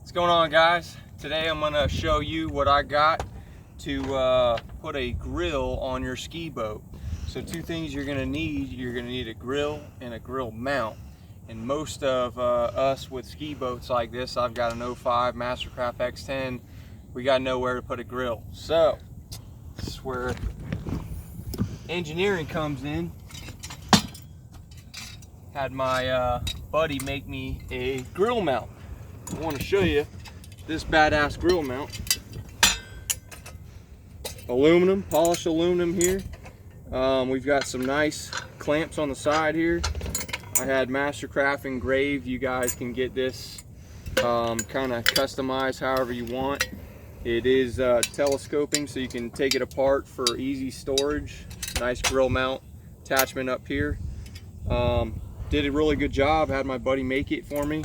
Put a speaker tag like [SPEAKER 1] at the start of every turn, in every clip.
[SPEAKER 1] What's going on, guys? Today I'm gonna show you what I got to put a grill on your ski boat. So two things you're gonna need a grill and a grill mount. And most of us with ski boats like this, I've got an 05 Mastercraft X10, we got nowhere to put a grill. So this is where engineering comes in. Had my buddy make me a grill mount. I want to show you this badass grill mount. Aluminum, polished aluminum here. We've got some nice clamps on the side here. I had Mastercraft engraved. You guys can get this kind of customized however you want. It is telescoping, so you can take it apart for easy storage. Nice grill mount attachment up here. Did a really good job. Had my buddy make it for me.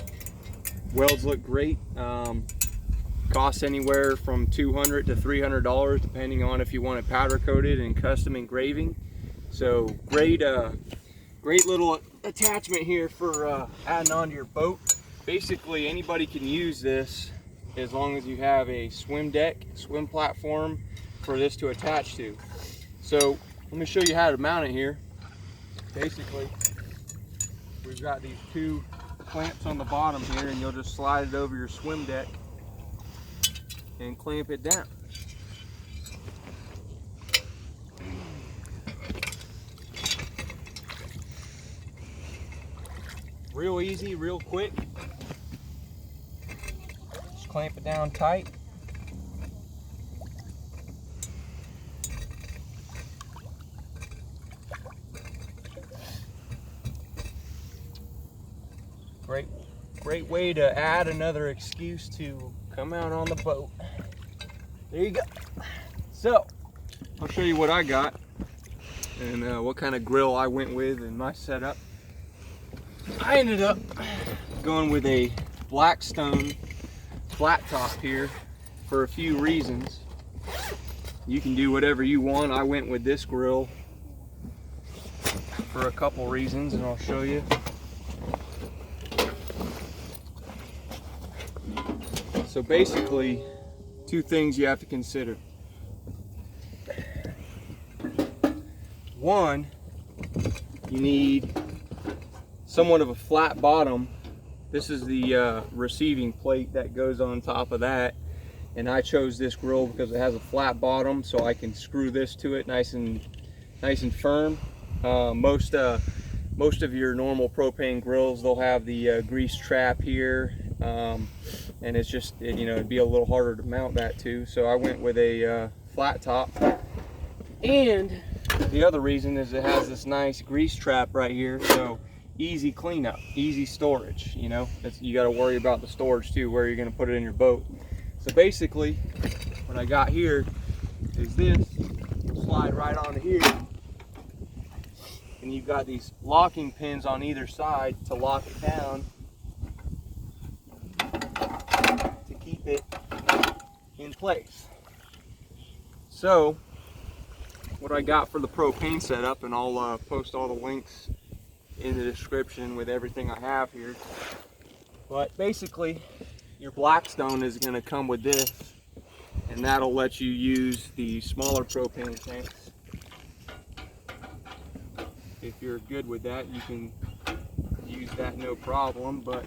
[SPEAKER 1] Welds look great. Costs anywhere from $200 to $300 depending on if you want it powder coated and custom engraving. So great little attachment here for adding onto your boat. Basically anybody can use this as long as you have a swim deck, swim platform for this to attach to. So let me show you how to mount it here. Basically we've got these two clamps on the bottom here, and you'll just slide it over your swim deck and clamp it down. Real easy, real quick. Just clamp it down tight. Great way to add another excuse to come out on the boat. There you go. So I'll show you what I got and what kind of grill I went with in my setup. I ended up going with a Blackstone flat top here for a few reasons. You can do whatever you want. I went with this grill for a couple reasons, and I'll show you. So basically, two things you have to consider. One, you need somewhat of a flat bottom. This is the receiving plate that goes on top of that. And I chose this grill because it has a flat bottom, so I can screw this to it nice and firm. Most of your normal propane grills, they'll have the grease trap here. And it's just, it'd be a little harder to mount that to. So I went with a flat top. And the other reason is it has this nice grease trap right here. So easy cleanup, easy storage. You got to worry about the storage too, where you're going to put it in your boat. So basically, what I got here is this. Slide right onto here. And you've got these locking pins on either side to lock it down. Keep it in place. So what I got for the propane setup, and I'll post all the links in the description with everything I have here, but basically your Blackstone is going to come with this, and that'll let you use the smaller propane tanks. If you're good with that, you can use that no problem, but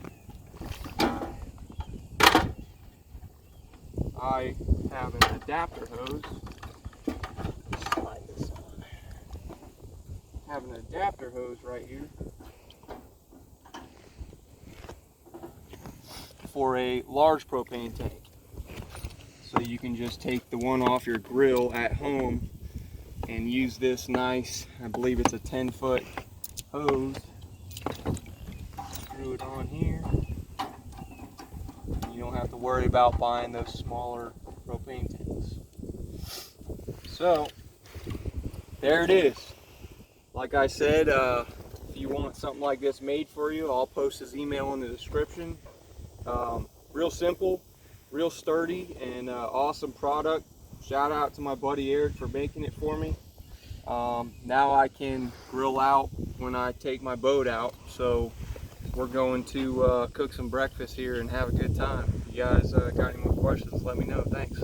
[SPEAKER 1] I have an adapter hose. Slide this on. I have an adapter hose right here for a large propane tank. So you can just take the one off your grill at home and use this nice, I believe it's a 10-foot hose. Screw it on here. You don't have to worry about buying those smaller propane tanks. So there it is. Like I said, if you want something like this made for you, I'll post his email in the description. Real simple, real sturdy, and awesome product. Shout out to my buddy Eric for making it for me. Now I can grill out when I take my boat out. So we're going to cook some breakfast here and have a good time. If you guys got any more questions, let me know. Thanks.